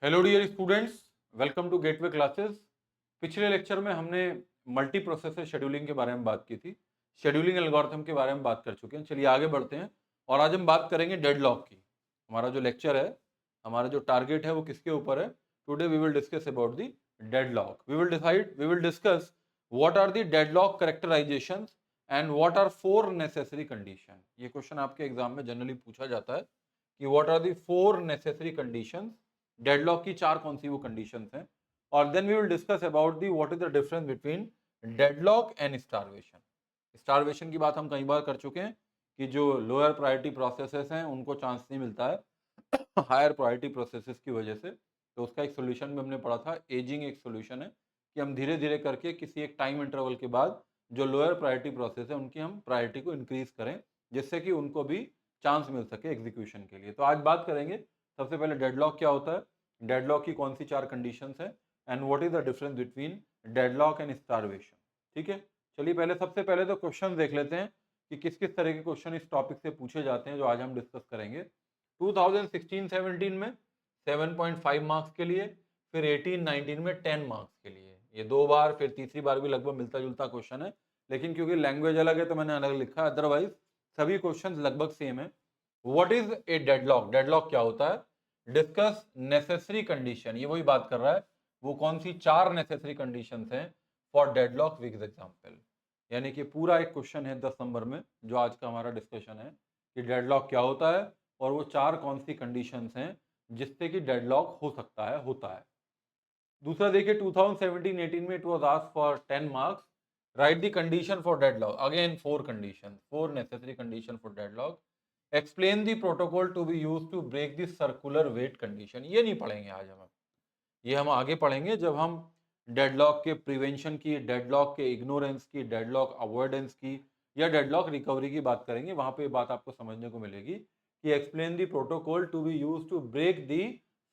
Hello dear students, welcome to Gateway Classes. पिछले lecture में हमने मल्टी प्रोसेसर शेड्यूलिंग के बारे में बात की थी, शेड्यूलिंग एल्गोरिथम के बारे में बात कर चुके हैं। चलिए आगे बढ़ते हैं और आज हम बात करेंगे डेडलॉक की। हमारा जो लेक्चर है, हमारा जो टारगेट है वो किसके ऊपर है? Today we will discuss about the deadlock. We will discuss what are the deadlock characterizations and what are four necessary condition. ये क्वेश्चन आपके एग्जाम में जनरली पूछा जाता है कि what are the four necessary conditions, deadlock की चार कौन सी वो कंडीशंस हैं। और then we will discuss about the what is the difference between deadlock and starvation. Starvation की बात हम कई बार कर चुके हैं कि जो लोअर प्रायोरिटी प्रोसेसेस हैं उनको चांस नहीं मिलता है हायर प्रायोरिटी प्रोसेसेस की वजह से। तो उसका एक सोल्यूशन भी हमने पढ़ा था। एजिंग एक सोल्यूशन है कि हम धीरे धीरे करके किसी एक टाइम इंटरवल के बाद जो लोअर प्रायोरिटी प्रोसेस है उनकी हम प्रायोरिटी को इंक्रीज करें, जिससे कि उनको भी चांस मिल सके एग्जीक्यूशन के लिए। तो आज बात करेंगे सबसे पहले डेडलॉक क्या होता है, डेडलॉक की कौन सी चार कंडीशंस है, and what is the difference between deadlock and starvation. ठीक है, चलिए सबसे पहले तो क्वेश्चन देख लेते हैं कि किस किस तरह के क्वेश्चन इस टॉपिक से पूछे जाते हैं जो आज हम डिस्कस करेंगे। 2016-17 में 7.5 मार्क्स के लिए, फिर 18-19 में 10 मार्क्स के लिए। ये दो बार, फिर तीसरी बार भी लगभग मिलता जुलता क्वेश्चन है, लेकिन क्योंकि लैंग्वेज अलग है तो मैंने अलग लिखा है, अदरवाइज सभी क्वेश्चन लगभग सेम है। What is a deadlock? Deadlock क्या होता है? डिस्कस नेसेसरी कंडीशन, ये वही बात कर रहा है, वो कौन सी चार नेसेसरी कंडीशंस हैं फॉर डेडलॉक विद एग्जांपल। यानी कि पूरा एक क्वेश्चन है 10 नंबर में जो आज का हमारा डिस्कशन है कि डेडलॉक क्या होता है और वो चार कौन सी कंडीशंस हैं जिससे कि डेडलॉक हो सकता है, होता है। दूसरा देखिए 2017-18 में it was asked for 10 marks, write the condition for deadlock. Again four condition, four necessary condition for deadlock. Explain the protocol to be used to break the circular wait condition. ये नहीं पढ़ेंगे आज हम, ये हम आगे पढ़ेंगे जब हम डेडलॉक के प्रिवेंशन की, डेडलॉक के इग्नोरेंस की, डेडलॉक अवॉइडेंस की या डेडलॉक रिकवरी की बात करेंगे। वहां पे बात आपको समझने को मिलेगी कि explain the protocol to be use to break the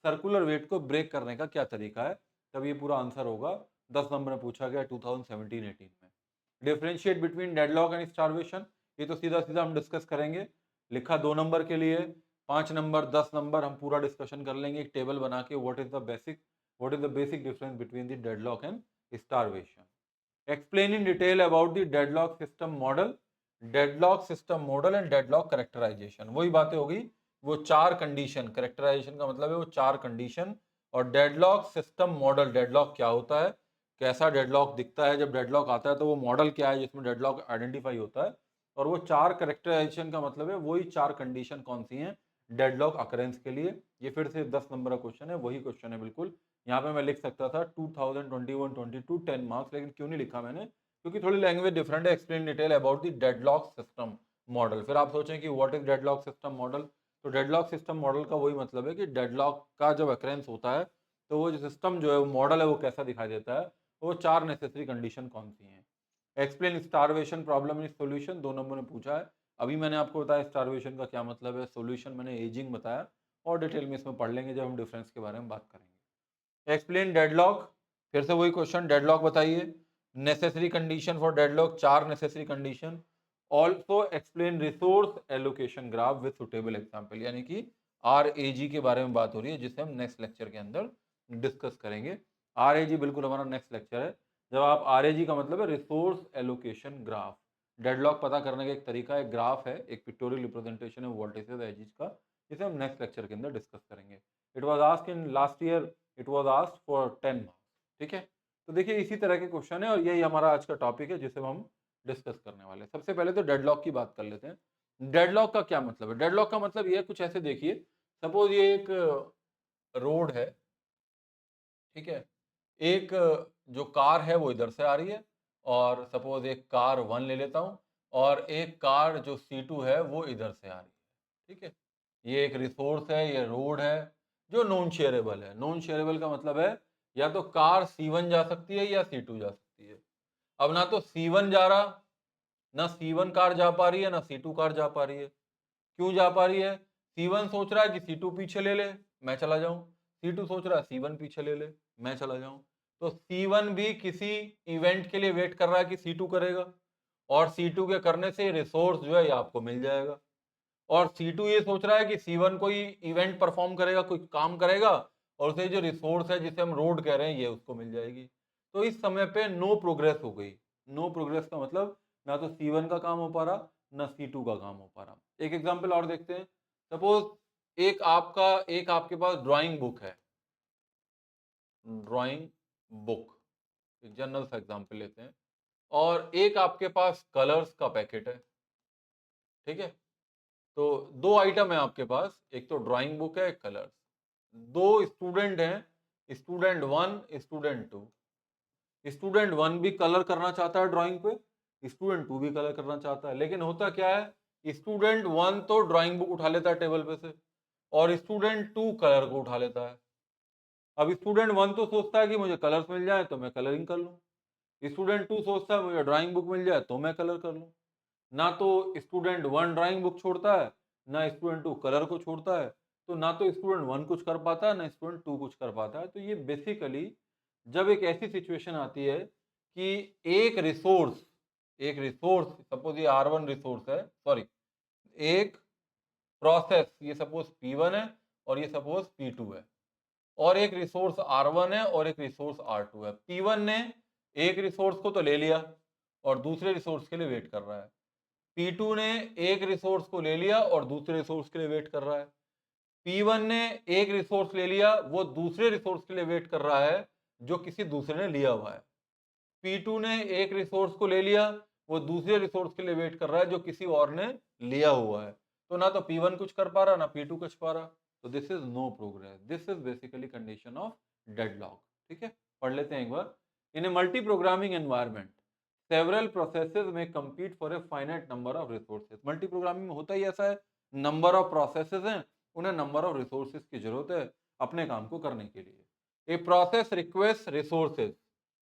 circular wait को ब्रेक करने का क्या तरीका है। तब ये पूरा आंसर होगा 10 नंबर में पूछा गया 2017-18 में। Differentiate between deadlock and starvation, ये तो सीधा सीधा हम डिस्कस करेंगे। लिखा 2 नंबर के लिए, 5 नंबर, 10 नंबर हम पूरा डिस्कशन कर लेंगे एक टेबल बना के। what is the basic difference between the deadlock and starvation. Explain in detail about the deadlock system model and deadlock characterization. वही बातें होगी, वो चार कंडीशन, कैरेक्टराइजेशन का मतलब है वो चार कंडीशन। और डेडलॉक सिस्टम मॉडल, डेडलॉक क्या होता है, कैसा डेडलॉक दिखता है, जब डेडलॉक आता है तो वो मॉडल क्या है जिसमें डेडलॉक आइडेंटिफाई होता है। और वो चार कैरेक्टराइजेशन का मतलब है वही चार कंडीशन कौन सी हैं डेडलॉक अकरेंस के लिए। ये फिर से 10 नंबर का क्वेश्चन है, वही क्वेश्चन है बिल्कुल। यहाँ पे मैं लिख सकता था 2021-22 10 मार्क्स, लेकिन क्यों नहीं लिखा मैंने, क्योंकि थोड़ी लैंग्वेज डिफरेंट है। Explain detail about the deadlock system model. फिर आप सोचें कि what is deadlock system model, तो डेडलॉक सिस्टम मॉडल का वही मतलब है कि डेडलॉक का जब अक्रेंस होता है तो वो जो सिस्टम जो है, वो मॉडल है, वो कैसा दिखाई देता है, वो चार नेसेसरी कंडीशन कौन सी हैं। Explain starvation problem in solution, 2 number में पूछा है। अभी मैंने आपको बताया स्टारवेशन का क्या मतलब है, सोल्यूशन मैंने एजिंग बताया, और डिटेल में इसमें पढ़ लेंगे जब हम डिफरेंस के बारे में बात करेंगे। एक्सप्लेन डेडलॉक, फिर से वही क्वेश्चन, डेडलॉक बताइए। नेसेसरी कंडीशन फॉर डेडलॉक, चार necessary condition. Also explain resource allocation graph with suitable example, यानी कि RAG के बारे में बात हो रही है जिसे हम नेक्स्ट लेक्चर के अंदर डिस्कस करेंगे। RAG बिल्कुल हमारा नेक्स्ट लेक्चर है। जब आप RAG का मतलब है रिसोर्स एलोकेशन ग्राफ, डेडलॉक पता करने का एक तरीका है, ग्राफ है, एक पिक्टोरियल रिप्रेजेंटेशन है वोल्टेजेस एजिज का, जिसे हम नेक्स्ट लेक्चर के अंदर डिस्कस करेंगे। It was asked in last year, it was asked for 10 marks. ठीक है, तो देखिए इसी तरह के क्वेश्चन है और यही हमारा आज का टॉपिक है जिसे हम डिस्कस करने वाले हैं। सबसे पहले तो डेडलॉक की बात कर लेते हैं। डेडलॉक का क्या मतलब है? डेडलॉक का मतलब ये कुछ ऐसे देखिए, सपोज ये एक रोड है, ठीक है, एक जो कार है वो इधर से आ रही है, और सपोज एक कार 1 ले लेता हूं, और एक कार जो C2 है वो इधर से आ रही है। ठीक है, ये एक रिसोर्स है, ये रोड है जो नॉन शेयरेबल है। नॉन शेयरेबल का मतलब है या तो कार C1 जा सकती है या C2 जा सकती है। अब ना तो C1 जा रहा, ना C1 कार जा पा रही है, ना C2 कार जा पा रही है। क्यों जा पा रही है? C1 सोच रहा है कि C2 पीछे ले ले, मैं चला जाऊं। C2 सोच रहा है C1 पीछे ले ले, मैं चला जाऊं। तो C1 भी किसी इवेंट के लिए वेट कर रहा है कि C2 करेगा, और C2 के करने से रिसोर्स जो है ये आपको मिल जाएगा। और C2 ये सोच रहा है कि C1 कोई इवेंट परफॉर्म करेगा, कोई काम करेगा, और उसे जो रिसोर्स है जिसे हम रोड कह रहे हैं ये उसको मिल जाएगी। तो इस समय पे नो प्रोग्रेस हो गई। नो प्रोग्रेस का मतलब ना तो C1 का काम हो पा रहा, ना C2 का काम हो पा रहा। एक एग्जांपल और देखते हैं। सपोज एक आपके पास ड्राइंग बुक है, ड्राइंग बुक, एक जनरल सा एग्जांपल लेते हैं, और एक आपके पास कलर्स का पैकेट है, ठीक है। तो दो आइटम है आपके पास, एक तो ड्राइंग बुक है, एक कलर्स। दो स्टूडेंट हैं, स्टूडेंट 1, स्टूडेंट 2। स्टूडेंट 1 भी कलर करना चाहता है ड्राइंग पे, स्टूडेंट 2 भी कलर करना चाहता है, लेकिन होता क्या है, स्टूडेंट 1 तो ड्राइंग बुक उठा लेता है टेबल पे से, और स्टूडेंट 2 कलर को उठा लेता है। अब स्टूडेंट 1 तो सोचता है कि मुझे कलर्स मिल जाए तो मैं कलरिंग कर लूं, स्टूडेंट 2 सोचता है मुझे ड्राइंग बुक मिल जाए तो मैं कलर कर लूं। ना तो स्टूडेंट 1 ड्राइंग बुक छोड़ता है, ना स्टूडेंट 2 कलर को छोड़ता है। तो ना तो स्टूडेंट 1 कुछ कर पाता है, ना स्टूडेंट 2 कुछ कर पाता है। तो ये बेसिकली जब एक ऐसी सिचुएशन आती है कि एक रिसोर्स सपोज ये R1 रिसोर्स है, सॉरी, एक प्रोसेस, ये सपोज P1 है और ये सपोज P2 है, और एक रिसोर्स R1 है और एक रिसोर्स R2 है। P1 ने एक रिसोर्स को तो ले लिया और दूसरे रिसोर्स के लिए वेट कर रहा है। P2 ने एक रिसोर्स को ले लिया और दूसरे रिसोर्स के लिए वेट कर रहा है। P1 ने एक रिसोर्स ले लिया, वो दूसरे रिसोर्स के लिए वेट कर रहा है जो किसी दूसरे ने लिया हुआ है। P2 ने एक रिसोर्स को ले लिया, वो दूसरे रिसोर्स के लिए वेट कर रहा है जो किसी और ने लिया हुआ है। तो ना तो P1 कुछ कर पा रहा, ना P2 कुछ पा रहा। तो this is no progress, this is basically condition of deadlock. ठीक है, पढ़ लेते हैं एक बार। In a multi programming environment several processes में compete for a finite number of resources. Multi programming में होता ही ऐसा है, नंबर ऑफ प्रोसेसेस हैं, उन्हें नंबर ऑफ रिसोर्सेज की जरूरत है अपने काम को करने के लिए। ए प्रोसेस रिक्वेस्ट रिसोर्सेज,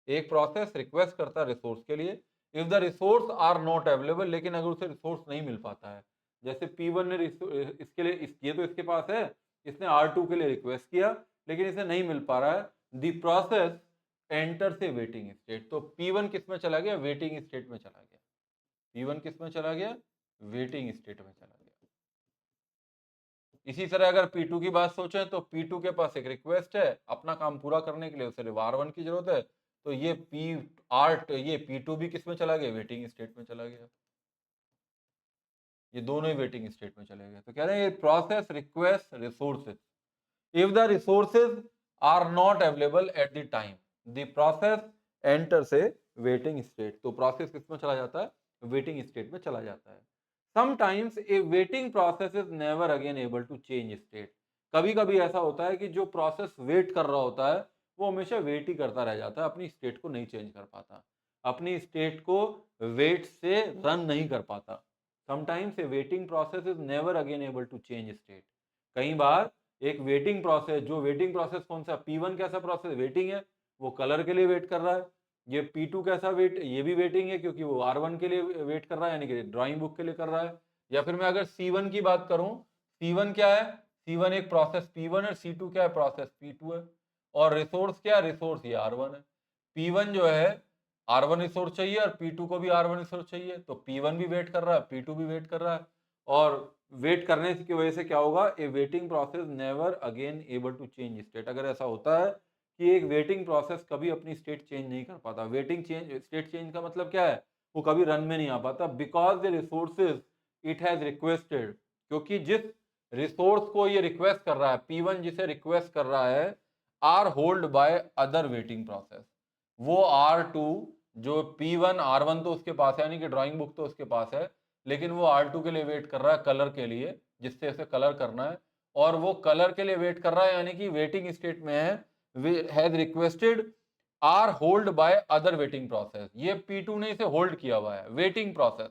एक प्रोसेस रिक्वेस्ट करता है रिसोर्स के लिए। If the resource are not available, लेकिन अगर उसे रिसोर्स नहीं मिल पाता है, जैसे P1 ने इसके लिए ये तो इसके पास है, इसने R2 के लिए रिक्वेस्ट किया लेकिन इसे नहीं मिल पा रहा है, द प्रोसेस एंटर से वेटिंग स्टेट। तो P1 किस में चला गया, वेटिंग स्टेट में चला गया। P1 किस में चला गया, वेटिंग स्टेट में चला गया। इसी तरह अगर P2 की बात सोचें तो P2 के पास एक रिक्वेस्ट है, अपना काम पूरा करने के लिए उसे R1 की जरूरत है, तो ये P2 भी किस में चला गया, वेटिंग स्टेट में चला गया। ये दोनों ही वेटिंग स्टेट में चले गए। तो कह रहे हैं process request resources, if the resources are not available at the time the process enter से वेटिंग स्टेट। तो प्रोसेस किस में चला जाता है, वेटिंग स्टेट में चला जाता है। Sometimes a waiting process is never again able to change state. कभी कभी ऐसा होता है कि जो प्रोसेस वेट कर रहा होता है वो हमेशा वेट ही करता रह जाता है, अपनी स्टेट को नहीं चेंज कर पाता, अपनी स्टेट को वेट से रन नहीं कर पाता। Sometimes a waiting process is never again able to change state. कई बार एक वेटिंग प्रोसेस, जो वेटिंग प्रोसेस कौन सा, P1 कैसा प्रोसेस, वेटिंग है, वो कलर के लिए वेट कर रहा है। ये P2 कैसा वेट, ये भी वेटिंग है क्योंकि वो R1 के लिए वेट कर रहा है, यानी कि ड्राइंग बुक के लिए कर रहा है। या फिर मैं अगर C1 की बात करूं, C1 क्या है, C1 एक प्रोसेस P1 है, C2 क्या है, प्रोसेस P2 है, और रिसोर्स क्या है, रिसोर्स ये R1 है। P1 जो है R1 रिसोर्स चाहिए और P2 को भी R1 रिसोर्स चाहिए, तो P1 भी वेट कर रहा है, P2 भी वेट कर रहा है, और वेट करने की वजह से क्या होगा, a waiting process never again able to change state. अगर ऐसा होता है कि एक वेटिंग प्रोसेस कभी अपनी स्टेट चेंज नहीं कर पाता, वेटिंग चेंज, स्टेट चेंज का मतलब क्या है, वो कभी रन में नहीं आ पाता, because the resources it has requested, क्योंकि जिस रिसोर्स को ये रिक्वेस्ट कर रहा है, P1 जिसे रिक्वेस्ट कर रहा है, are hold by other waiting process. वो R2, जो P1 R1 तो उसके पास है, यानी कि ड्राइंग बुक तो उसके पास है, लेकिन वो R2 के लिए वेट कर रहा है, कलर के लिए, जिससे उसे कलर करना है, और वो कलर के लिए वेट कर रहा है, यानी कि वेटिंग स्टेट में है, has requested are hold by other waiting process. ये P2 ने इसे होल्ड किया हुआ है, वेटिंग प्रोसेस,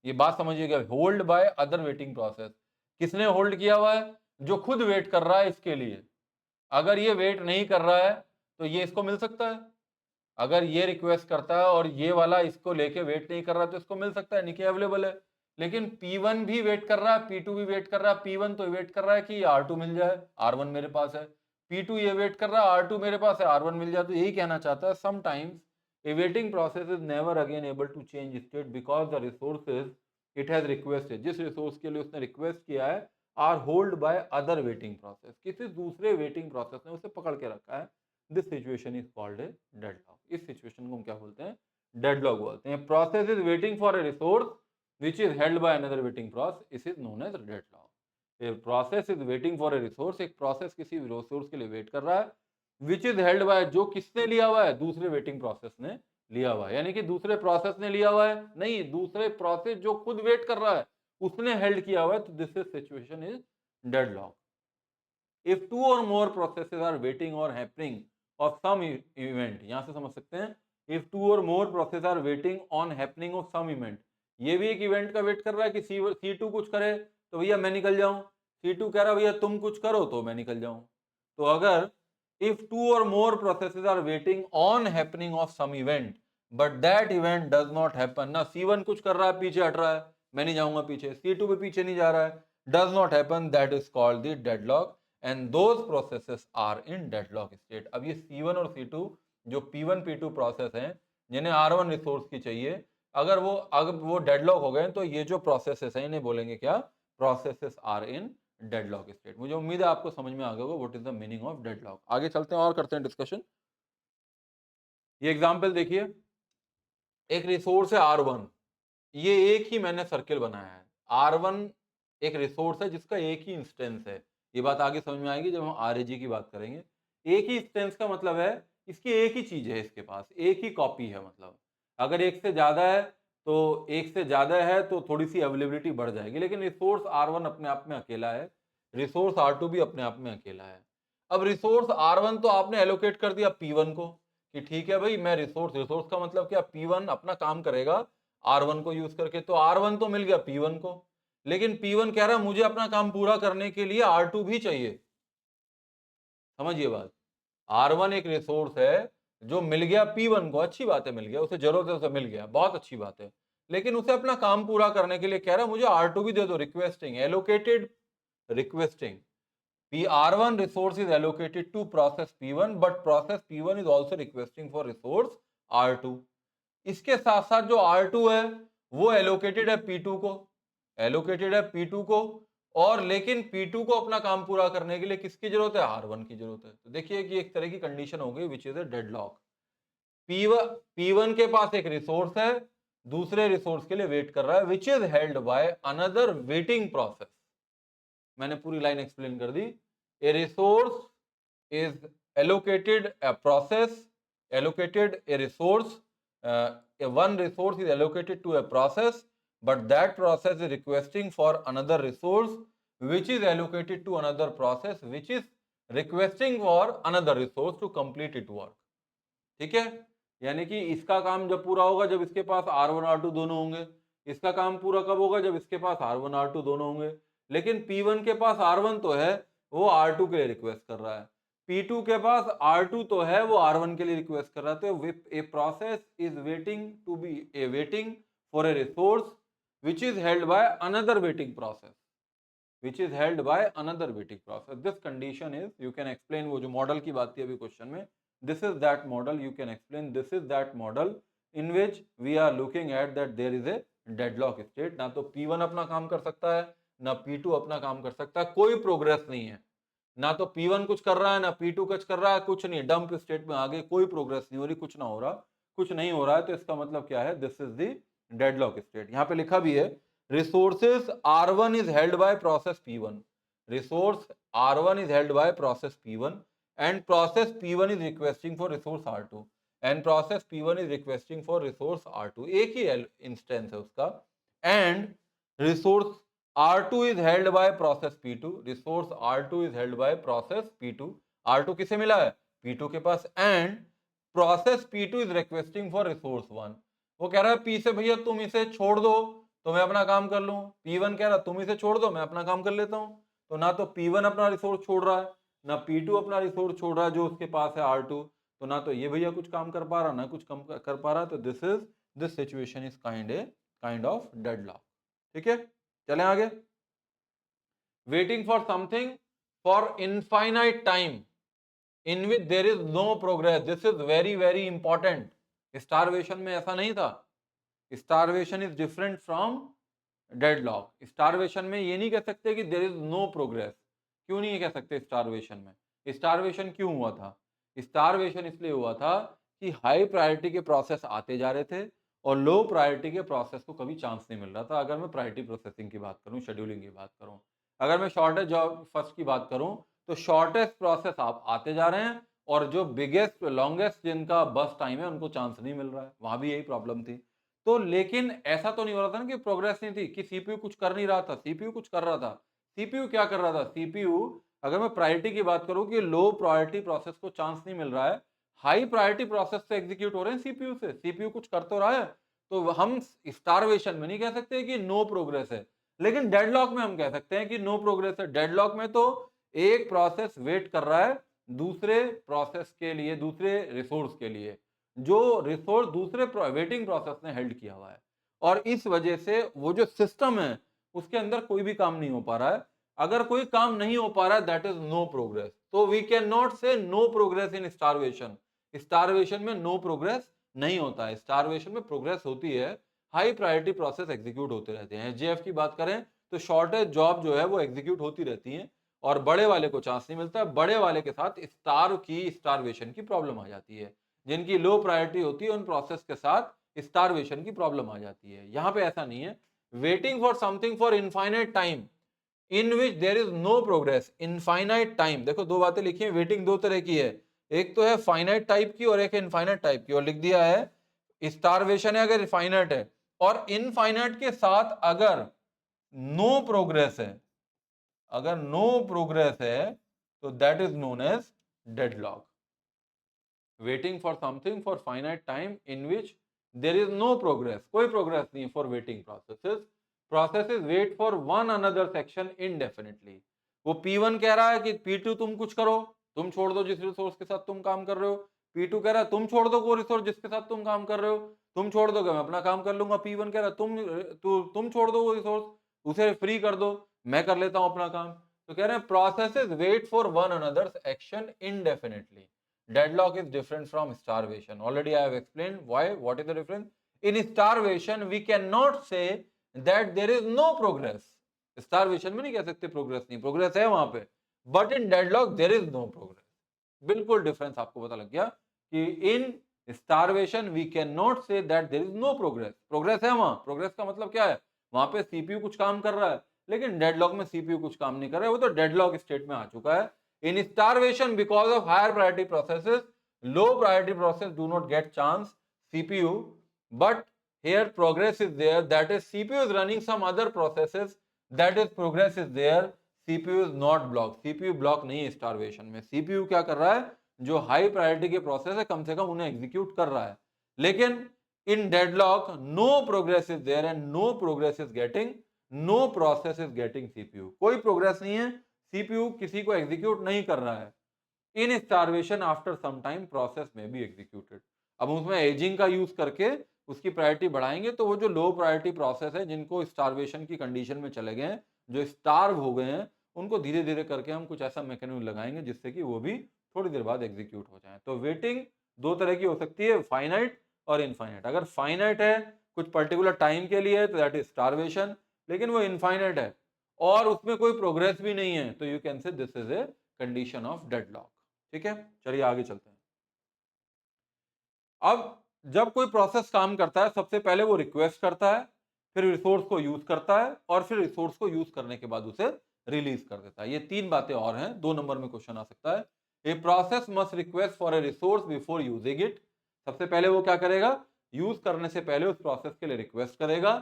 ये बात समझिएगा, hold by other waiting process. किसने होल्ड किया हुआ है, जो खुद वेट कर रहा है इसके लिए। अगर ये वेट नहीं कर रहा है तो ये इसको मिल सकता है, अगर ये रिक्वेस्ट करता है और ये वाला इसको लेके वेट नहीं कर रहा तो इसको मिल सकता है, नहीं अवेलेबल है। लेकिन P1 भी वेट कर रहा है, P2 भी वेट कर रहा है। P1 तो वेट कर रहा है कि R2 मिल जाए, R1 मेरे पास है। P2 ये वेट कर रहा है, R2 मेरे पास है, R1 मिल जाए। तो यही कहना चाहता है, sometimes a waiting process is never again able to change state because the resources it has requested, जिस रिसोर्स के लिए उसने रिक्वेस्ट किया है are hold by other waiting process, किसी दूसरे वेटिंग प्रोसेस ने उसे पकड़ के रखा है, this situation is called a deadlock. इस सिचुएशन को हम क्या बोलते हैं? डेडलॉक बोलते हैं। Process is waiting for a resource which is held by another waiting process, this is known as deadlock. A process is waiting for a resource, एक process किसी रिसोर्स के लिए वेट कर रहा है, which is held by, जो किसने लिया हुआ है? दूसरे वेटिंग प्रोसेस ने लिया हुआ है। यानी कि दूसरे प्रोसेस ने लिया हुआ है नहीं, दूसरे प्रोसेस जो खुद वेट कर रहा है उसने हेल्ड किया हुआ है, तो this is situation is deadlock. If two और more processes are waiting or happening of some event, यहां से समझ सकते हैं, इफ टू और more process are waiting on happening of some event, ये भी एक इवेंट का वेट कर रहा है कि C2 कुछ करे तो भैया मैं निकल जाऊं, C2 कह रहा है भैया तुम कुछ करो तो मैं निकल जाऊं। तो अगर इफ टू और more processes are waiting on happening of some event but that event does not happen, ना C1 कुछ कर रहा है पीछे हट रहा है, मैं नहीं जाऊंगा पीछे, C2 भी पीछे नहीं जा रहा है, does not happen, that is called the deadlock and those processes are in deadlock state. अब ये C1 और C2 जो P1 P2 प्रोसेस हैं जिन्हें R1 रिसोर्स की चाहिए, अगर वो डेडलॉक हो गए तो ये जो प्रोसेसेस हैं इन्हें बोलेंगे क्या? Processes are in deadlock state. मुझे उम्मीद है आपको समझ में आ गया होगा what is the meaning of deadlock. आगे चलते हैं और करते हैं डिस्कशन। ये एग्जांपल देखिए, एक रिसोर्स है R1, ये एक ही मैंने सर्किल बनाया है। R1 एक रिसोर्स है जिसका एक ही इंस्टेंस है। ये बात आगे समझ में आएगी जब हम RAG की बात करेंगे। एक ही इंस्टेंस का मतलब है इसकी एक ही चीज है, इसके पास एक ही कॉपी है। मतलब अगर एक से ज्यादा है तो थोड़ी सी अवेलेबिलिटी बढ़ जाएगी, लेकिन रिसोर्स R1 अपने आप में अकेला है, रिसोर्स R2 भी अपने आप में अकेला है। अब रिसोर्स R1 तो आपने एलोकेट कर दिया P1 को कि ठीक है भाई, मैं रिसोर्स का मतलब क्या? P1 अपना काम करेगा R1 को यूज करके, तो R1 तो मिल गया P1 को, लेकिन P1 कह रहा है मुझे अपना काम पूरा करने के लिए R2 भी चाहिए। समझिए बात, R1 एक रिसोर्स है जो मिल गया P1 को, अच्छी बात है मिल गया, उसे जरूरत है उसे मिल गया, बहुत अच्छी बात है, लेकिन उसे अपना काम पूरा करने के लिए कह रहा है मुझे R2 भी दे दो, requesting, allocated, requesting. R1 resource is allocated to process P1, but process P1 is also requesting for resource R2। इसके साथ साथ जो R2 है वो एलोकेटेड है P2 को, एलोकेटेड है P2 को, और लेकिन P2 को अपना काम पूरा करने के लिए किसकी जरूरत है? R1 की जरूरत है। तो देखिए कि एक तरह की कंडीशन हो गई which is a deadlock. P1 के पास एक रिसोर्स है, दूसरे रिसोर्स के लिए वेट कर रहा है, which is held by another waiting process. मैंने पूरी लाइन एक्सप्लेन कर दी। A resource is allocated a process, allocated a resource, one resource is allocated to a process, but that process is requesting for another resource which is allocated to another process which is requesting for another resource to complete its work। ठीक है, यानी कि इसका काम जब पूरा होगा जब इसके पास R1 R2 दोनों होंगे, इसका काम पूरा कब होगा? जब इसके पास R1 R2 दोनों होंगे। लेकिन P1 के पास R1 तो है, वो R2 के लिए रिक्वेस्ट कर रहा है, P2 के पास R2 तो है, वो R1 के लिए रिक्वेस्ट कर रहा है। तो a process is waiting to be a waiting for a resource which is held by another waiting process, which is held by another waiting process। This condition is, you can explain, वो जो model की बात थी अभी question में, this is that model, you can explain, this is that model in which we are looking at that there is a deadlock state। ना तो P1 अपना काम कर सकता है, ना P2 अपना काम कर सकता है, कोई प्रोग्रेस नहीं है, ना तो P1 कुछ कर रहा है ना P2 कुछ कर रहा है, कुछ नहीं, डंप स्टेट में आगे कोई प्रोग्रेस नहीं हो रही, कुछ ना हो रहा, कुछ नहीं हो रहा है। तो इसका मतलब क्या है? This is the deadlock state. यहाँ पे लिखा भी है resources R1 is held by process P1, resource R1 is held by process P1 and process P1 is requesting for resource R2 and process P1 is requesting for resource R2, एक ही instance है उसका, and resource R2 is held by process P2, resource R2 is held by process P2, R2 किसे मिला है? P2 के पास, and process P2 is requesting for resource 1, वो कह रहा है P से भैया तुम इसे छोड़ दो तो मैं अपना काम कर लूं, P1 कह रहा तुम इसे छोड़ दो मैं अपना काम कर लेता हूं। तो ना तो P1 अपना रिसोर्स छोड़ रहा है, ना P2 अपना रिसोर्स छोड़ रहा है जो उसके पास है R2, तो ना तो ये भैया कुछ काम कर पा रहा ना कुछ कम कर पा रहा। तो this situation is kind of deadlock. ठीक है, चलें आगे। Waiting for something for infinite time in which there is no progress, this is very very important. Starvation में ऐसा नहीं था, starvation is different from deadlock. Starvation में ये नहीं कह सकते कि देयर इज नो प्रोग्रेस। क्यों नहीं कह सकते स्टारवेशन में? स्टारवेशन क्यों हुआ था? स्टारवेशन इसलिए हुआ था कि हाई प्रायोरिटी के प्रोसेस आते जा रहे थे और लो प्रायोरिटी के प्रोसेस को कभी चांस नहीं मिल रहा था। अगर मैं प्रायोरिटी प्रोसेसिंग की बात करूं, शेड्यूलिंग की बात करूं, अगर मैं शॉर्टेज जॉब फर्स्ट की बात करूं, तो शॉर्टेस्ट प्रोसेस आप आते जा रहे हैं और जो बिगेस्ट लॉन्गेस्ट जिनका बस टाइम है उनको चांस नहीं मिल रहा है। वहां भी यही प्रॉब्लम थी। तो लेकिन ऐसा तो नहीं हो रहा था ना कि प्रोग्रेस नहीं थी, कि सीपीयू कुछ कर नहीं रहा था, सीपीयू कुछ कर रहा था। सीपीयू क्या कर रहा था? सीपीयू, अगर मैं प्रायोरिटी की बात करूं कि लो प्रायोरिटी प्रोसेस को चांस नहीं मिल रहा है, हाई प्रायोरिटी प्रोसेस से एग्जीक्यूट हो रहे हैं सीपीयू से, सीपीयू कुछ कर तो रहा है। तो हम स्टारवेशन में नहीं कह सकते कि नो प्रोग्रेस है, लेकिन डेडलॉक में हम कह सकते हैं कि नो प्रोग्रेस है। डेडलॉक में तो एक प्रोसेस वेट कर रहा है दूसरे प्रोसेस के लिए, दूसरे रिसोर्स के लिए, जो रिसोर्स दूसरे वेटिंग प्रोसेस ने हेल्ड किया हुआ है, और इस वजह से वो जो सिस्टम है उसके अंदर कोई भी काम नहीं हो पा रहा है। अगर कोई काम नहीं हो पा रहा है, दैट इज नो प्रोग्रेस। तो we can not say no progress in starvation. Starvation में नो प्रोग्रेस नहीं होता है, स्टारवेशन में प्रोग्रेस होती है। हाई प्रायोरिटी प्रोसेस एग्जीक्यूट होते रहते हैं। एसजेएफ की बात करें तो शॉर्टेज जॉब जो है वो एग्जीक्यूट होती रहती है और बड़े वाले को चांस नहीं मिलता। बड़े वाले के साथ स्टार की स्टारवेशन की प्रॉब्लम आ जाती है। जिनकी लो प्रायोरिटी होती है उन प्रोसेस के साथ स्टारवेशन की प्रॉब्लम आ जाती है। यहां पे ऐसा नहीं है। Waiting for something for infinite time in which there is no progress. Infinite time, देखो दो बातें लिखी है, वेटिंग दो तरह की है, एक तो है फाइनाइट टाइप की और एक इनफाइनाइट टाइप की, और लिख दिया है स्टारवेशन है अगर फाइनाइट है, और इनफाइनाइट के साथ अगर नो प्रोग्रेस है, अगर नो प्रोग्रेस है तो that is known as deadlock. Waiting for something for finite time in which there is no progress, कोई प्रोग्रेस नहीं for waiting processes. Processes wait for one another section indefinitely. वो P1 कह रहा है कि P2 तुम कुछ करो, तुम छोड़ दो जिस रिसोर्स के साथ तुम काम कर रहे हो। P2 कह रहा है तुम छोड़ दो वो रिसोर्स जिसके साथ तुम काम कर रहे हो, तुम छोड़ दोगे मैं अपना काम कर लूंगा। P1 कह रहा है तुम छोड़ दो वो रिसोर्स, उसे फ्री कर दो, मैं कर लेता हूं अपना काम। तो कह रहे हैं processes wait for one another action indefinitely. Deadlock is different from starvation. Already I have explained why. What is the difference? In starvation, we cannot say that there is no progress. Starvation में नहीं कह सकते progress नहीं, progress है वहां पे, but in deadlock there is no progress. बिल्कुल difference आपको पता लग गया कि in starvation we can not say that there is no progress. Progress है वहां, प्रोग्रेस का मतलब क्या है? वहां पे सीपीयू कुछ काम कर रहा है, लेकिन डेडलॉक में सीपीयू कुछ काम नहीं कर रहा है, वो तो डेडलॉक स्टेट में आ चुका है। In starvation, because of higher priority processes, low priority process do not get chance CPU, but here progress is there. That is CPU is running some other processes. That is progress is there. CPU is not blocked. CPU block नहीं है starvation में। CPU क्या कर रहा है? जो high priority के process है कम से कम उन्हें एग्जीक्यूट कर रहा है। लेकिन in deadlock no progress is there and no progress is getting, no process is getting CPU। कोई प्रोग्रेस नहीं है, सीपीयू किसी को एग्जीक्यूट नहीं कर रहा है। In starvation after some time process may be executed. अब उसमें एजिंग का यूज करके उसकी प्रायोरिटी बढ़ाएंगे तो वो जो लो प्रायोरिटी प्रोसेस है जिनको स्टारवेशन की कंडीशन में चले गए हैं, जो स्टार्व हो गए हैं, उनको धीरे धीरे करके हम कुछ ऐसा मैकेनिज्म लगाएंगे जिससे कि वो भी थोड़ी देर बाद एग्जीक्यूट हो जाए। तो वेटिंग दो तरह की हो सकती है, फाइनाइट और इनफाइनाइट। अगर फाइनाइट है कुछ पर्टिकुलर टाइम के लिए तो दैट इज स्टारवेशन, लेकिन वो इनफाइनाइट है और उसमें कोई प्रोग्रेस भी नहीं है तो you can say this is a condition of deadlock. ठीक है, चलिए आगे चलते हैं। अब जब कोई प्रोसेस काम करता है सबसे पहले वो रिक्वेस्ट करता है, फिर रिसोर्स को यूज करता है और फिर रिसोर्स को यूज करने के बाद उसे रिलीज कर देता है। ये तीन बातें और हैं, 2 नंबर में क्वेश्चन आ सकता है। A process must request for a resource before using it. सबसे पहले वो क्या करेगा? यूज करने से पहले उस प्रोसेस के लिए रिक्वेस्ट करेगा।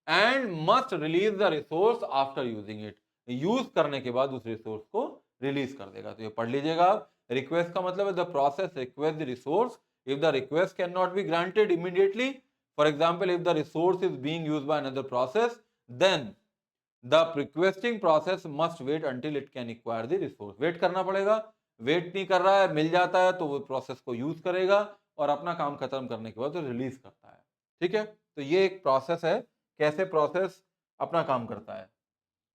And must release the resource after using it. Use करने के बाद उस रिसोर्स को रिलीज कर देगा। तो ये पढ़ लीजिएगा आप। रिक्वेस्ट का मतलब है the process request the resource if the request cannot be granted immediately, for example if the resource is being used by another process, then the requesting process must wait until it can acquire the resource। wait करना पड़ेगा, wait नहीं कर रहा है, मिल जाता है तो वो प्रोसेस को यूज करेगा और अपना काम खत्म करने के बाद तो रिलीज करता है। ठीक है, तो ये एक प्रोसेस है, कैसे प्रोसेस अपना काम करता है।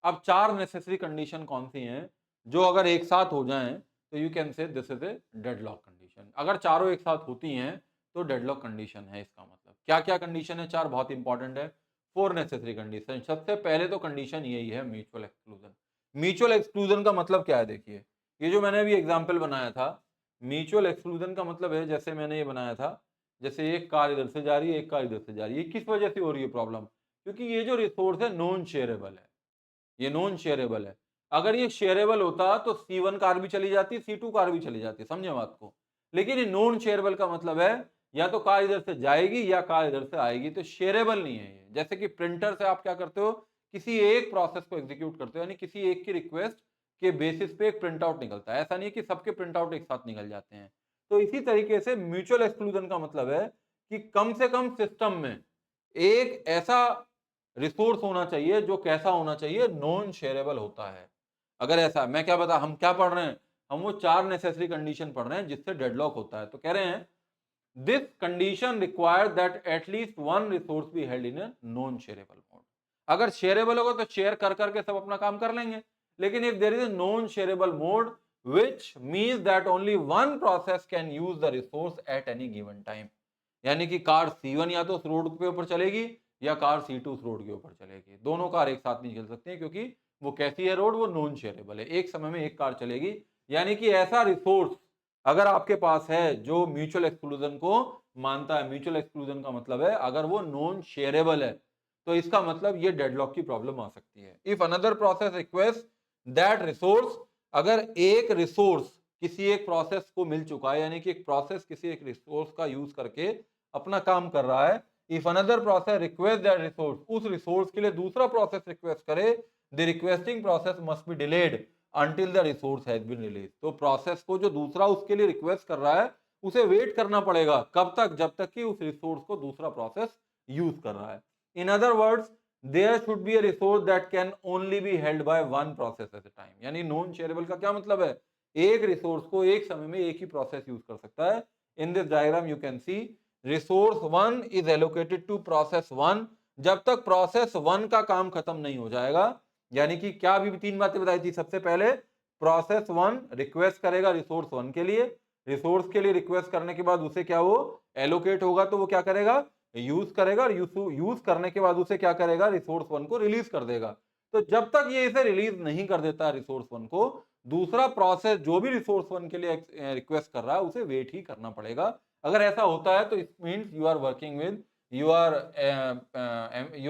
अब चार नेसेसरी कंडीशन कौन सी हैं जो अगर एक साथ हो जाएं तो you can say this is a deadlock condition. अगर चारों एक साथ होती हैं तो डेडलॉक कंडीशन है। इसका मतलब क्या क्या कंडीशन है? चार बहुत इंपॉर्टेंट है। 4 नेसेसरी कंडीशन। सबसे पहले तो कंडीशन यही है म्यूचुअल एक्सक्लूजन। म्यूचुअल एक्सक्लूजन का मतलब क्या है? देखिए, ये जो मैंने अभी एग्जांपल बनाया था, म्यूचुअल एक्सक्लूजन का मतलब है, जैसे मैंने ये बनाया था, जैसे एक कार इधर से जा रही है, एक कार इधर से जा रही है। किस वजह से हो रही है प्रॉब्लम? क्योंकि ये जो रिसोर्स है नॉन शेयरेबल है, ये नॉन शेयरेबल है। अगर ये शेयरेबल होता तो C1 कार भी चली जाती, C2 कार भी चली जाती, समझे बात को। लेकिन ये नॉन शेयरेबल का मतलब है या तो कार इधर से जाएगी या कार इधर से आएगी, तो शेयरेबल नहीं है ये। जैसे कि प्रिंटर से आप क्या करते हो, किसी एक प्रोसेस को एग्जीक्यूट करते हो, यानी किसी एक की रिक्वेस्ट के बेसिस पे एक प्रिंट आउट निकलता है। ऐसा नहीं है कि सबके प्रिंट आउट एक साथ निकल जाते हैं। तो इसी तरीके से म्यूचुअल एक्सक्लूजन का मतलब है कि कम से कम सिस्टम में एक ऐसा रिसोर्स होना चाहिए जो कैसा होना चाहिए, नॉन शेयरेबल होता है। अगर ऐसा, मैं क्या बता, हम क्या पढ़ रहे हैं, हम वो 4 नेसेसरी कंडीशन पढ़ रहे हैं जिससे डेडलॉक होता है। तो कह रहे हैं this condition require that at least one resource be held in non shareable mode. अगर शेयरेबल होगा तो शेयर कर करके सब अपना काम कर लेंगे, लेकिन if there is a non shareable mode which means that only one process can use the resource at any given time, यानी कि कार C1 या तो उस रोड के ऊपर चलेगी या कार C2 उस रोड के ऊपर चलेगी। दोनों कार एक साथ नहीं चल सकती हैं क्योंकि वो कैसी है रोड, वो नॉन शेयरेबल है। एक समय में एक कार चलेगी। यानी कि ऐसा रिसोर्स अगर आपके पास है जो म्यूचुअल एक्सक्लूजन को मानता है, म्यूचुअल एक्सक्लूजन का मतलब है अगर वो नॉन शेयरेबल है, तो इसका मतलब ये डेडलॉक की प्रॉब्लम आ सकती है। If another process request that resource, अगर एक रिसोर्स किसी एक प्रोसेस को मिल चुका है, यानी कि एक प्रोसेस किसी एक रिसोर्स का यूज करके अपना काम कर रहा है, if another process request that resource, उस रिसोर्स के लिए दूसरा प्रोसेस रिक्वेस्ट करे, the requesting process must be delayed until the resource has been released। तो प्रोसेस को जो दूसरा उसके लिए रिक्वेस्ट कर रहा है उसे वेट करना पड़ेगा, कब तक? जब तक कि उस रिसोर्स को दूसरा प्रोसेस यूज कर रहा है। In other words, there should be a resource that can only be held by one process at a time. यानी नॉन शेयरेबल का क्या मतलब है? एक रिसोर्स को एक समय में एक ही प्रोसेस यूज कर सकता है। In this diagram you can see resource 1 is allocated to process 1 जब तक प्रोसेस 1 का काम खत्म नहीं हो जाएगा। यानी कि क्या अभी 3 बातें बताई थी। सबसे पहले प्रोसेस 1 रिक्वेस्ट करेगा रिसोर्स 1 के लिए, रिसोर्स के लिए रिक्वेस्ट करने के बाद उसे क्या वो एलोकेट होगा, तो वो क्या करेगा, यूज करेगा, यूज करने के बाद उसे क्या करेगा, रिसोर्स 1 को रिलीज कर देगा। तो जब तक ये इसे रिलीज नहीं कर देता रिसोर्स 1 को, दूसरा प्रोसेस जो भी रिसोर्स 1 के लिए रिक्वेस्ट कर रहा है उसे वेट ही करना पड़ेगा। अगर ऐसा होता है तो it means you are working with, you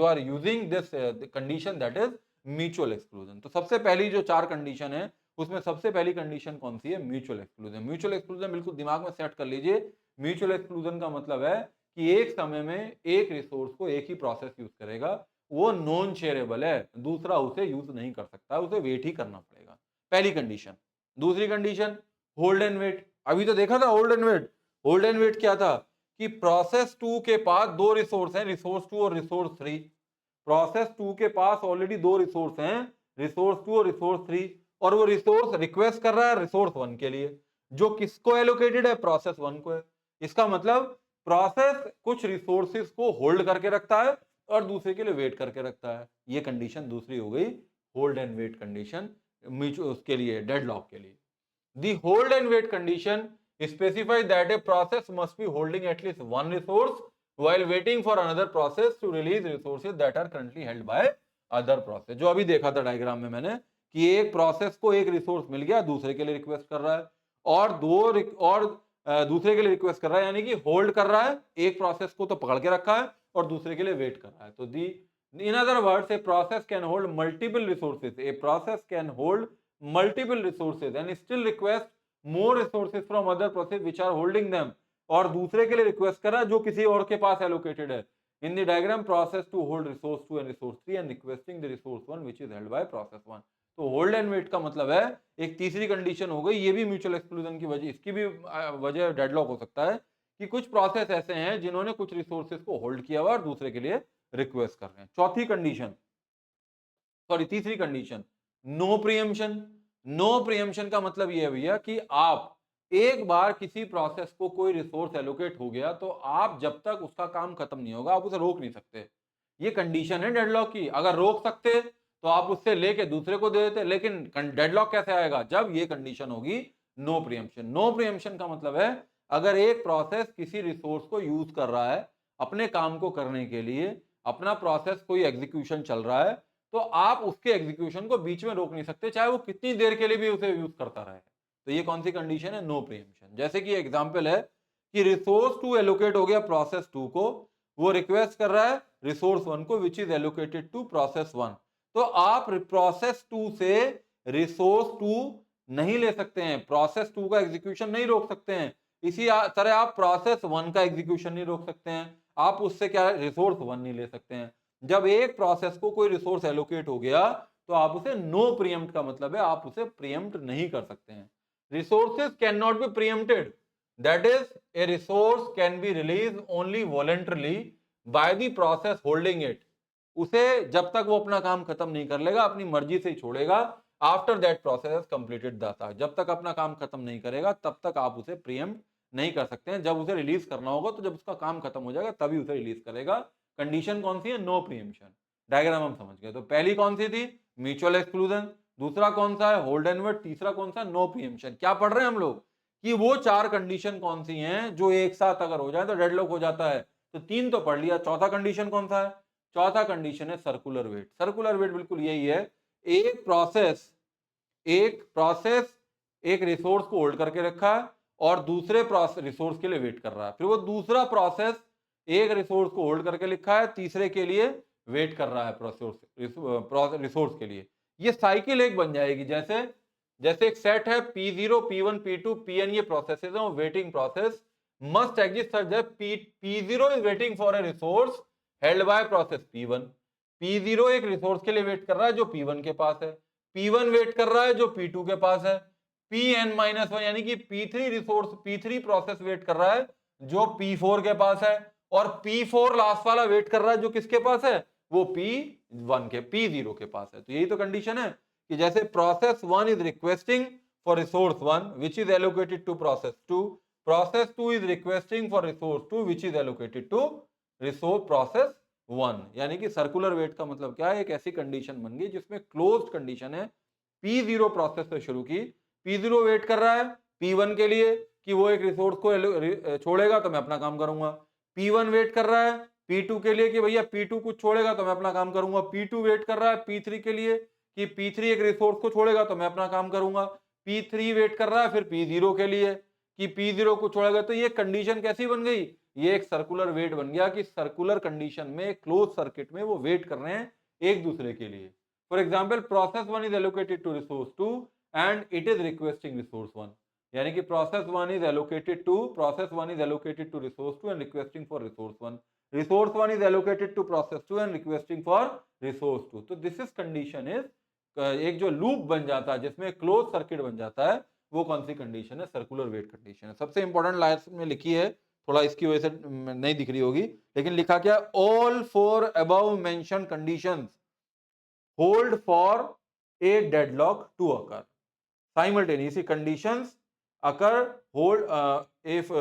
are using this condition that is mutual exclusion. तो सबसे पहली जो 4 कंडीशन है उसमें सबसे पहली कंडीशन कौन सी है? Mutual exclusion. म्यूचुअल एक्सक्लूजन बिल्कुल दिमाग में सेट कर लीजिए। म्यूचुअल एक्सक्लूजन का मतलब है कि एक समय में एक रिसोर्स को एक ही प्रोसेस यूज करेगा, वो नॉन शेयरेबल है, दूसरा उसे यूज नहीं कर सकता, उसे वेट ही करना पड़ेगा। पहली कंडीशन। दूसरी कंडीशन होल्ड एंड वेट। अभी तो देखा था hold and wait. Hold and wait क्या था कि प्रोसेस 2 के पास दो रिसोर्स हैं, रिसोर्स 2 और रिसोर्स 3। प्रोसेस 2 के पास ऑलरेडी दो रिसोर्स हैं, रिसोर्स 2 और रिसोर्स 3, और वो रिसोर्स रिक्वेस्ट कर रहा है रिसोर्स 1 के लिए, जो किसको एलोकेटेड है? प्रोसेस 1 को है। इसका मतलब प्रोसेस कुछ रिसोर्सेज को होल्ड करके रखता है और दूसरे के लिए वेट करके रखता है। ये कंडीशन दूसरी हो गई, होल्ड एंड वेट कंडीशन, उसके लिए डेडलॉक के लिए। The hold and wait condition specifies that a process must be holding at least one resource while waiting for another process to release resources that are currently held by other process। जो अभी देखा था diagram में मैंने कि एक process को एक रिसोर्स मिल गया, दूसरे के लिए रिक्वेस्ट कर रहा है, और दूसरे के लिए रिक्वेस्ट कर रहा है, यानी कि होल्ड कर रहा है। एक प्रोसेस को तो पकड़ के रखा है और दूसरे के लिए वेट कर रहा है। तो इन other words, a process can hold multiple resources, a process can hold multiple resources and still request more resources from other process which are holding them, और दूसरे के लिए रिक्वेस्ट कर रहा है जो किसी और के पास एलोकेटेड है। In the diagram process two hold resource 2 and resource 3 and requesting the resource 1 which is held by process 1। तो होल्ड एंड वेट का मतलब है एक तीसरी कंडीशन हो गई। ये भी म्यूचुअल एक्सक्लूजन की वजह, इसकी भी वजह डेडलॉक हो सकता है कि कुछ प्रोसेस ऐसे हैं जिन्होंने कुछ रिसोर्सेज को होल्ड किया हुआ और दूसरे के लिए रिक्वेस्ट कर रहे हैं। चौथी कंडीशन, सॉरी तीसरी condition, no preemption. No preemption का मतलब यह है भैया कि आप एक बार किसी प्रोसेस को कोई रिसोर्स एलोकेट हो गया तो आप जब तक उसका काम खत्म नहीं होगा आप उसे रोक नहीं सकते। ये कंडीशन है डेडलॉक की। अगर रोक सकते तो आप उससे लेके दूसरे को दे देते, लेकिन डेडलॉक कैसे आएगा? जब ये कंडीशन होगी नो प्रीएम्पशन। नो प्रीएम्पशन का मतलब है अगर एक प्रोसेस किसी रिसोर्स को यूज कर रहा है अपने काम को करने के लिए, अपना प्रोसेस कोई एग्जीक्यूशन चल रहा है तो आप उसके एग्जीक्यूशन को बीच में रोक नहीं सकते, चाहे वो कितनी देर के लिए भी उसे यूज करता रहे। तो ये कौन सी कंडीशन है? No preemption. जैसे कि एग्जांपल है कि रिसोर्स 2 एलोकेट हो गया प्रोसेस 2 को, वो रिक्वेस्ट कर रहा है रिसोर्स 1 को which is allocated to process 1। तो आप प्रोसेस 2 से रिसोर्स 2 नहीं ले सकते हैं, प्रोसेस 2 का एग्जीक्यूशन नहीं रोक सकते हैं। इसी तरह आप प्रोसेस 1 का एग्जीक्यूशन नहीं रोक सकते हैं, आप उससे क्या रिसोर्स 1 नहीं ले सकते हैं। जब एक प्रोसेस को कोई रिसोर्स एलोकेट हो गया तो आप उसे नो प्रीएम्प्ट का मतलब है आप उसे प्रीएम्प्ट नहीं कर सकते हैं। Resources can not be preempted, that is a resource can be release only voluntarily by the process holding it. उसे जब तक वो अपना काम खत्म नहीं कर लेगा अपनी मर्जी से ही छोड़ेगा। After that process has completed the task, जब तक अपना काम खत्म नहीं करेगा तब तक आप उसे प्रीएम्प्ट नहीं कर सकते हैं। जब उसे रिलीज करना होगा तो जब उसका काम खत्म हो जाएगा तभी उसे रिलीज करेगा। कंडीशन कौन सी है? No preemption. डायग्राम हम समझ गए। तो पहली कौन सी थी? Mutual exclusion. दूसरा कौन सा है? Hold and wait. तीसरा कौन सा? No preemption. क्या पढ़ रहे हैं हम लोग कि वो चार कंडीशन कौन सी हैं जो एक साथ अगर हो जाए तो डेडलॉक हो जाता है। तो तीन तो पढ़ लिया, चौथा कंडीशन कौन सा है? चौथा कंडीशन है सर्कुलर वेट। सर्कुलर वेट बिल्कुल यही है, एक प्रोसेस एक रिसोर्स को होल्ड करके रखा है और दूसरे प्रोसेस रिसोर्स के लिए वेट कर रहा है, फिर वो दूसरा प्रोसेस एक रिसोर्स को होल्ड करके लिखा है, तीसरे के लिए वेट कर रहा है रिसोर्स के लिए। ये साइकिल एक बन जाएगी, जैसे जैसे एक सेट है P0 P1 P2 Pn, ये प्रोसेसेस हैं, waiting process must exist such that P0 is waiting for a resource held by process P1। P0 एक रिसोर्स के लिए वेट कर रहा है जो P1 के पास है, P1 वेट कर रहा है जो P2 के पास है, Pn-1 यानी कि P3 प्रोसेस वेट कर रहा है जो P4 के पास है, और P4 लास्ट वाला वेट कर रहा है जो किसके पास है? वो P0 के पास है। तो यही तो कंडीशन है कि जैसे process 1 is requesting for resource 1 which is allocated to process 2, process 2 is requesting for resource 2 which is allocated to resource process 1। यानी कि सर्कुलर वेट का मतलब क्या है? एक ऐसी कंडीशन बन गई जिसमें क्लोज्ड कंडीशन है, P0 प्रोसेस से शुरू की, P0 वेट कर रहा है P1 के लिए कि वो एक रिसोर्स को छोड़ेगा तो मैं अपना काम करूंगा, P1 वेट कर रहा है P2 के लिए कि भैया P2 कुछ छोड़ेगा तो मैं अपना काम करूंगा, P2 वेट कर रहा है P3 के लिए कि P3 एक रिसोर्स को छोड़ेगा तो मैं अपना काम करूंगा, P3 वेट कर रहा है फिर P0 के लिए कि P0 को छोड़ेगा। तो ये कंडीशन कैसी बन गई? ये एक सर्कुलर वेट बन गया कि सर्कुलर कंडीशन में क्लोज सर्किट में वो वेट कर रहे हैं एक दूसरे के लिए। For example process 1 is allocated to resource 2 and it is requesting resource 1, यानी कि process 1 is allocated to resource 2 and requesting for resource 1, resource 1 is allocated to process 2 and requesting for resource 2। तो दिस इज कंडीशन इज एक जो loop बन जाता है जिसमें close circuit बन जाता है, वो कौन सी कंडीशन है? सर्कुलर वेट कंडीशन है। सबसे इंपॉर्टेंट लाइन में लिखी है, थोड़ा इसकी वजह से नहीं दिख रही होगी, लेकिन लिखा क्या? All four above mentioned conditions hold for a deadlock to occur simultaneously, conditions occur hold if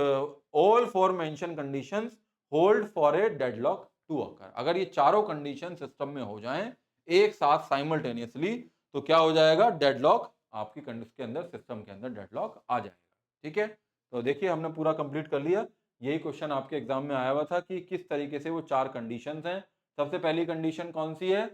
all four mentioned conditions hold for a deadlock to occur. अगर ये चारों कंडीशन सिस्टम में हो जाएं एक साथ साइमल्टेनियसली तो क्या हो जाएगा? डेडलॉक आपकी के अंदर सिस्टम के अंदर डेडलॉक आ जाएगा। ठीक है, तो देखिए हमने पूरा कंप्लीट कर लिया। यही क्वेश्चन आपके एग्जाम में आया हुआ था कि किस तरीके से वो चार कंडीशंस हैं। सबसे पहली कंडीशन कौन सी है?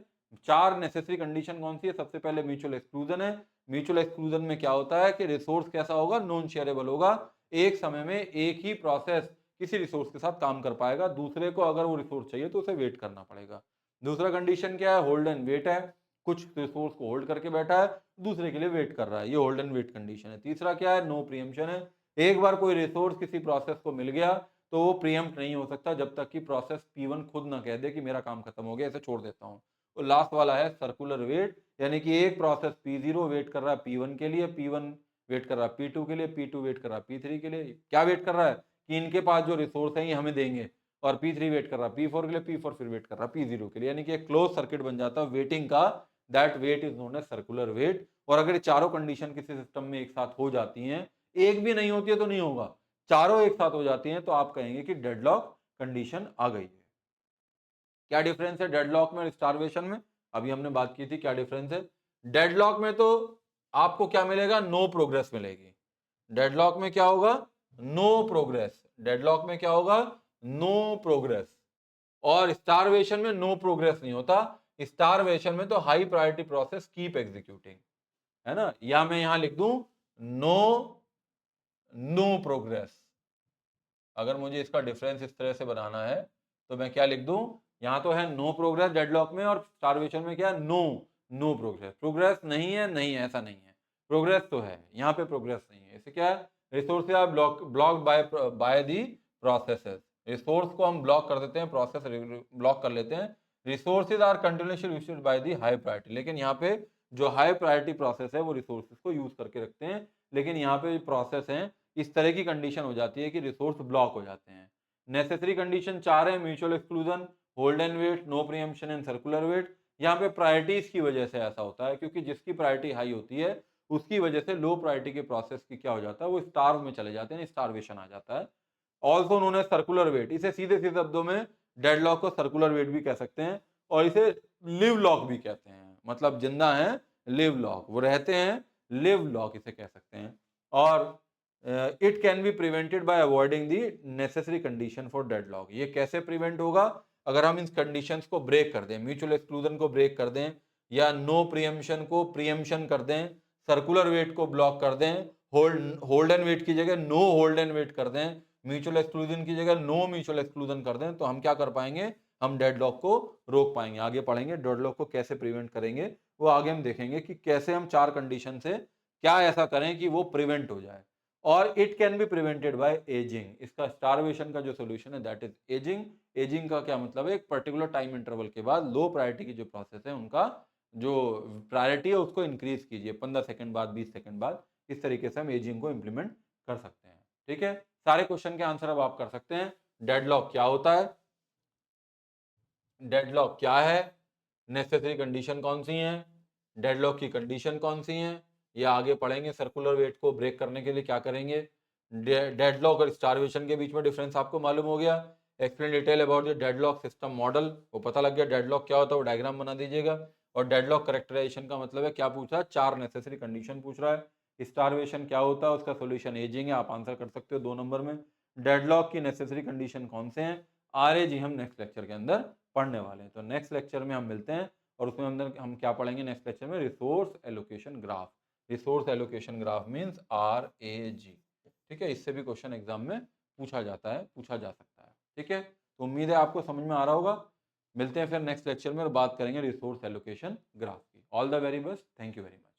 चार नेसेसरी कंडीशन कौन सी है? सबसे पहले म्यूचुअल एक्सक्लूजन है। म्यूचुअल एक्सक्लूजन में क्या होता है कि रिसोर्स कैसा होगा? नॉन शेयरेबल होगा। एक समय में एक ही प्रोसेस किसी रिसोर्स के साथ काम कर पाएगा, दूसरे को अगर वो रिसोर्स चाहिए तो उसे वेट करना पड़ेगा। दूसरा कंडीशन क्या है? होल्ड एंड वेट है, कुछ रिसोर्स को होल्ड करके बैठा है, दूसरे के लिए वेट कर रहा है, ये होल्ड एंड वेट कंडीशन है। तीसरा क्या है? नो प्रीएम्पशन है। एक बार कोई रिसोर्स किसी प्रोसेस को मिल गया तो वो प्रीएम्प्ट नहीं हो सकता जब तक कि प्रोसेस P1 खुद ना कह दे कि मेरा काम खत्म हो गया, इसे छोड़ देता हूं। तो लास्ट वाला है सर्कुलर वेट, यानी कि एक प्रोसेस P0 वेट कर रहा है P1 के लिए, P1 वेट कर रहा है P2 के लिए, P2 वेट कर रहा है P3 के लिए। क्या वेट कर रहा है? कि इनके पास जो रिसोर्स है ये हमें देंगे, और P3 वेट कर रहा है P4 के लिए, P4 फिर वेट कर रहा है P0 के लिए, यानी कि एक क्लोज सर्किट बन जाता है वेटिंग का। That wait is known as circular wait. और अगर चारों कंडीशन किसी सिस्टम में एक साथ हो जाती हैं, एक भी नहीं होती है तो नहीं होगा, चारों एक साथ हो जाती हैं तो आप कहेंगे कि डेडलॉक कंडीशन आ गई है। क्या डिफरेंस है डेडलॉक में और स्टारवेशन में? अभी हमने बात की थी क्या डिफरेंस है। डेडलॉक में तो आपको क्या मिलेगा? नो प्रोग्रेस मिलेगी। डेडलॉक में क्या होगा? No progress. डेडलॉक में क्या होगा? No progress. और स्टारवेशन में नो प्रोग्रेस नहीं होता, स्टारवेशन में तो high priority process keep executing, है ना। या मैं यहां लिख दूं नो प्रोग्रेस। अगर मुझे इसका डिफरेंस इस तरह से बनाना है तो मैं क्या लिख दूं, यहां तो है नो प्रोग्रेस डेडलॉक में, और स्टारवेशन में क्या है, नो प्रोग्रेस। प्रोग्रेस नहीं है, नहीं है, ऐसा नहीं है, प्रोग्रेस तो है, यहाँ पे प्रोग्रेस नहीं है। इसे क्या है, resources R block by the processes. Resource को हम ब्लॉक कर देते हैं, प्रोसेस ब्लॉक कर लेते हैं। Resources are continuously used by the high priority, लेकिन यहाँ पे जो हाई प्रायोरिटी प्रोसेस है वो रिसोर्सेज को यूज करके रखते हैं, लेकिन यहाँ पे प्रोसेस है इस तरह की कंडीशन हो जाती है कि रिसोर्स ब्लॉक हो जाते हैं। नेसेसरी कंडीशन 4 है, mutual exclusion, hold and wait, no preemption and circular wait. यहाँ पे प्रायोरिटीज की वजह से ऐसा होता है, क्योंकि जिसकी प्रायोरिटी हाई होती है उसकी वजह से लो प्रायोरिटी के प्रोसेस की क्या हो जाता है, वो स्टार्व में चले जाते हैं, स्टारवेशन आ जाता है। Also known as circular wait, इसे सीधे सीधे शब्दों में डेडलॉक को सर्कुलर वेट भी कह सकते हैं, और इसे लिव लॉक भी कहते हैं, मतलब जिंदा है, लिव लॉक, वो रहते हैं, लिव लॉक इसे कह सकते हैं। और it can be prevented by avoiding the necessary condition for deadlock. ये कैसे प्रिवेंट होगा, अगर हम इन कंडीशंस को ब्रेक कर दें, म्यूचुअल एक्सक्लूजन को ब्रेक कर दें, या नो प्रीएम्पशन को प्रीएम्पशन कर दें, सर्कुलर वेट को ब्लॉक कर दें, होल्ड एंड वेट की जगह नो होल्ड एंड वेट कर दें, म्यूचुअल एक्सक्लूजन की जगह नो म्यूचुअल एक्सक्लूजन कर दें, तो हम क्या कर पाएंगे, हम डेडलॉक को रोक पाएंगे। आगे पढ़ेंगे डेडलॉक को कैसे प्रिवेंट करेंगे, वो आगे हम देखेंगे कि कैसे हम 4 कंडीशन से क्या ऐसा करें कि वो प्रिवेंट हो जाए। और it can be prevented by ageing. इसका स्टारवेशन का जो सोल्यूशन है दैट इज एजिंग। एजिंग का क्या मतलब है, एक पर्टिकुलर टाइम इंटरवल के बाद लो प्रायोरिटी की जो प्रोसेस है उनका जो प्रायोरिटी है उसको इंक्रीज कीजिए, 15 सेकंड बाद, 20 सेकंड बाद। इस तरीके से हम एजिंग को इंप्लीमेंट कर सकते हैं। ठीक है, सारे क्वेश्चन के आंसर अब आप कर सकते हैं। डेडलॉक क्या होता है, डेडलॉक क्या है, नेसेसरी कंडीशन कौन सी है, डेडलॉक की कंडीशन कौन सी है, ये आगे पढ़ेंगे। सर्कुलर वेट को ब्रेक करने के लिए क्या करेंगे, डेडलॉक और स्टारवेशन के बीच में डिफरेंस आपको मालूम हो गया। Explain detail about the deadlock system model, वो पता लग गया डेडलॉक क्या होता है, वो डायग्राम बना दीजिएगा। और डेडलॉक करेक्टराइजेशन का मतलब है क्या पूछ रहा है, 4 नेसेसरी कंडीशन पूछ रहा है। स्टारवेशन क्या होता है, उसका सोल्यूशन एजिंग है, आप आंसर कर सकते हो 2 नंबर में। डेडलॉक की नेसेसरी कंडीशन कौन से हैं, RAG हम नेक्स्ट लेक्चर के अंदर पढ़ने वाले हैं। तो नेक्स्ट लेक्चर में हम मिलते हैं, और उसमें अंदर हम क्या पढ़ेंगे नेक्स्ट लेक्चर में, resource allocation graph. Resource allocation graph means RAG। ठीक है, इससे भी क्वेश्चन एग्जाम में पूछा जाता है, पूछा जा सकता है। ठीक है, तो उम्मीद है आपको समझ में आ रहा होगा। मिलते हैं फिर नेक्स्ट लेक्चर में और बात करेंगे रिसोर्स एलोकेशन ग्राफ की। All the very best, thank you very much.